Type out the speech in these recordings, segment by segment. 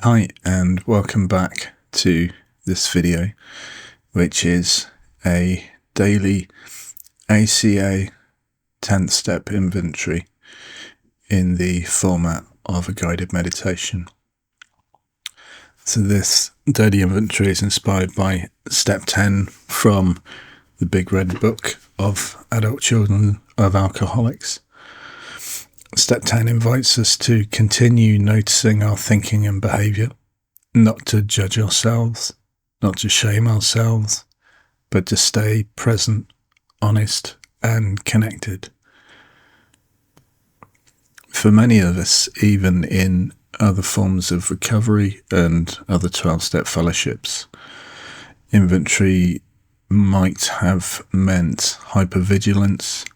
Hi and welcome back to this video, which is a daily ACA 10th step inventory in the format of a guided meditation. So this daily inventory is inspired by step 10 from the Big Red Book of Adult Children of Alcoholics. Step 10 invites us to continue noticing our thinking and behaviour, not to judge ourselves, not to shame ourselves, but to stay present, honest, and connected. For many of us, even in other forms of recovery and other 12-step fellowships, inventory might have meant hypervigilance,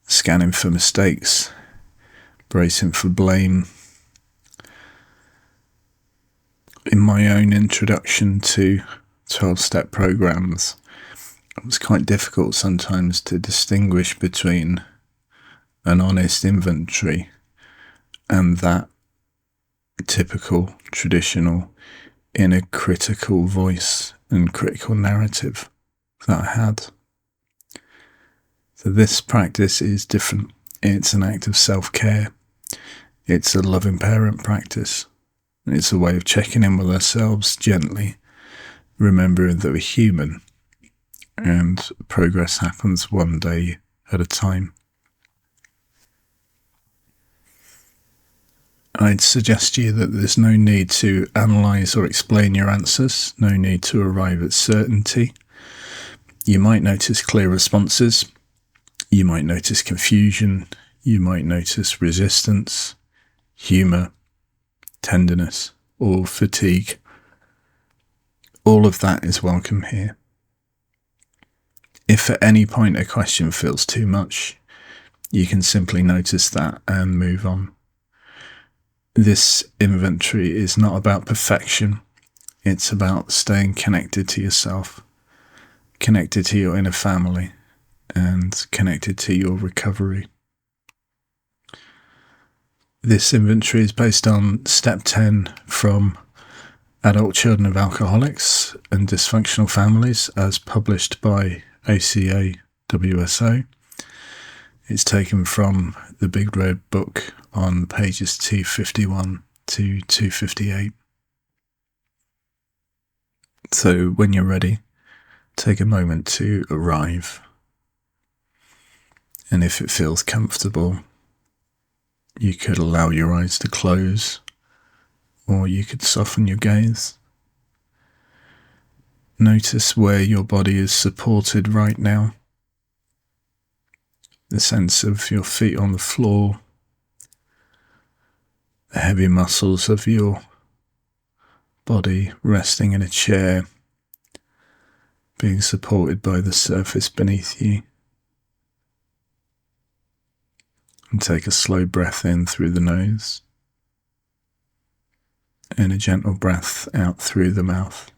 scanning for mistakes, bracing for blame. In my own introduction to 12-step programs, it was quite difficult sometimes to distinguish between an honest inventory and that typical, traditional, inner critical voice and critical narrative that I had. So this practice is different. It's an act of self-care. It's a loving parent practice. It's a way of checking in with ourselves gently, remembering that we're human and progress happens one day at a time. I'd suggest to you that there's no need to analyse or explain your answers, no need to arrive at certainty. You might notice clear responses, you might notice confusion, you might notice resistance, humour, tenderness, or fatigue. All of that is welcome here. If at any point a question feels too much, you can simply notice that and move on. This inventory is not about perfection. It's about staying connected to yourself, connected to your inner family, and connected to your recovery. This inventory is based on step 10 from Adult Children of Alcoholics and Dysfunctional Families as published by ACA WSO. It's taken from the Big Red Book on pages 251 to 258. So when you're ready, take a moment to arrive. And if it feels comfortable, you could allow your eyes to close, or you could soften your gaze. Notice where your body is supported right now. The sense of your feet on the floor, the heavy muscles of your body resting in a chair, being supported by the surface beneath you. And take a slow breath in through the nose and a gentle breath out through the mouth.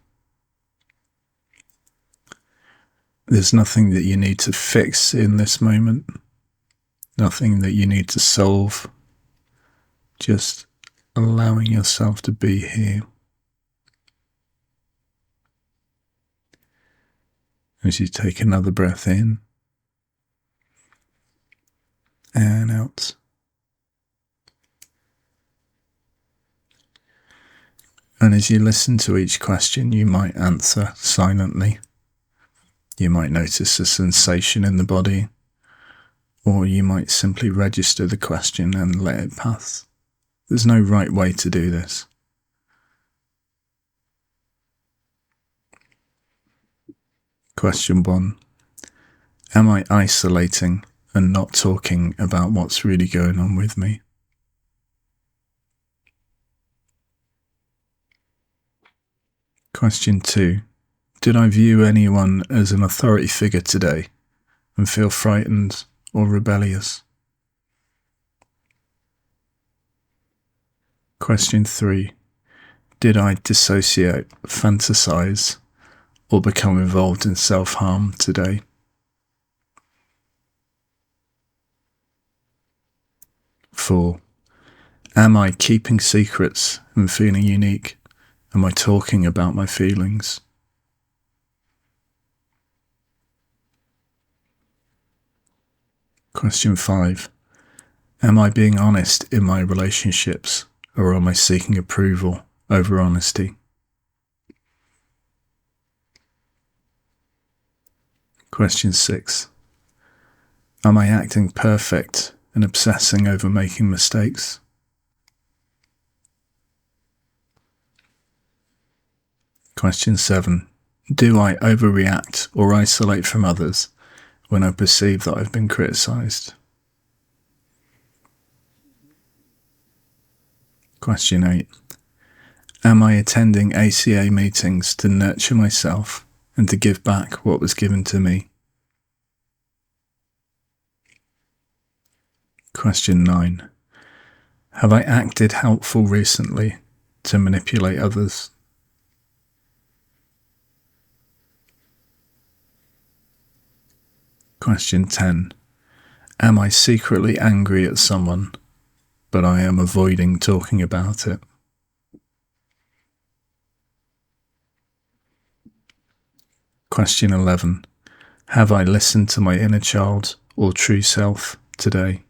There's nothing that you need to fix in this moment, nothing that you need to solve, just allowing yourself to be here. As you take another breath in and out. And as you listen to each question, you might answer silently. You might notice a sensation in the body, or you might simply register the question and let it pass. There's no right way to do this. Question 1. Am I isolating and not talking about what's really going on with me? Question 2. Did I view anyone as an authority figure today and feel frightened or rebellious? Question 3. Did I dissociate, fantasize, or become involved in self-harm today? Four, Am I keeping secrets and feeling unique? Am I talking about my feelings? Question 5. Am I being honest in my relationships, or am I seeking approval over honesty? Question 6. Am I acting perfect and obsessing over making mistakes? Question 7. Do I overreact or isolate from others when I perceive that I've been criticised? Question 8. Am I attending ACA meetings to nurture myself and to give back what was given to me? Question 9. Have I acted helpful recently to manipulate others? Question 10. Am I secretly angry at someone, but I am avoiding talking about it? Question 11. Have I listened to my inner child or true self today?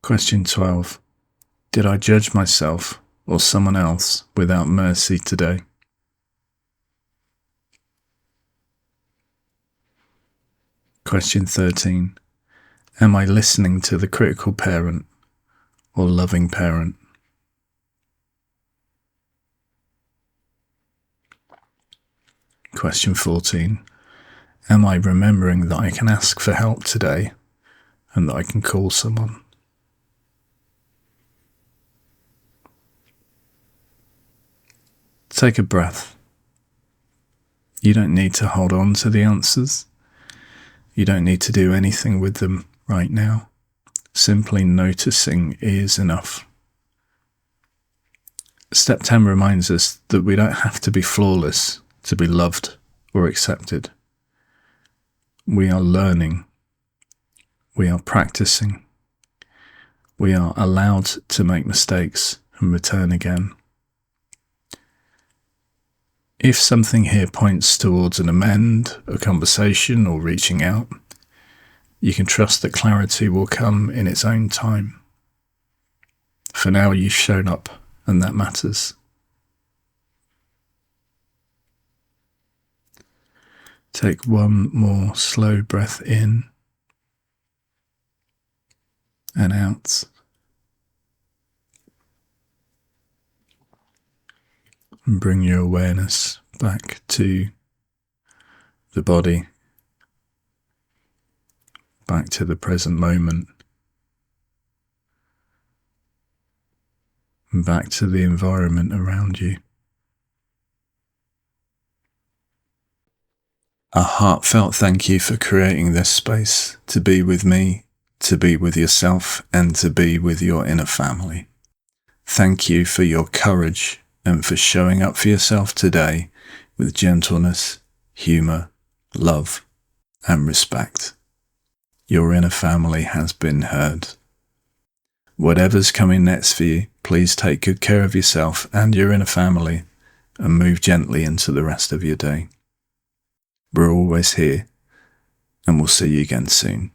Question 12. Did I judge myself or someone else without mercy today? Question 13. Am I listening to the critical parent or loving parent? Question 14. Am I remembering that I can ask for help today and that I can call someone? Take a breath. You don't need to hold on to the answers. You don't need to do anything with them right now. Simply noticing is enough. Step 10 reminds us that we don't have to be flawless to be loved or accepted. We are learning. We are practicing. We are allowed to make mistakes and return again. If something here points towards an amend, a conversation, or reaching out, you can trust that clarity will come in its own time. For now, you've shown up, and that matters. Take one more slow breath in and out. And bring your awareness back to the body, back to the present moment, and back to the environment around you. A heartfelt thank you for creating this space to be with me, to be with yourself, and to be with your inner family. Thank you for your courage and for showing up for yourself today with gentleness, humour, love, and respect. Your inner family has been heard. Whatever's coming next for you, please take good care of yourself and your inner family and move gently into the rest of your day. We're always here, and we'll see you again soon.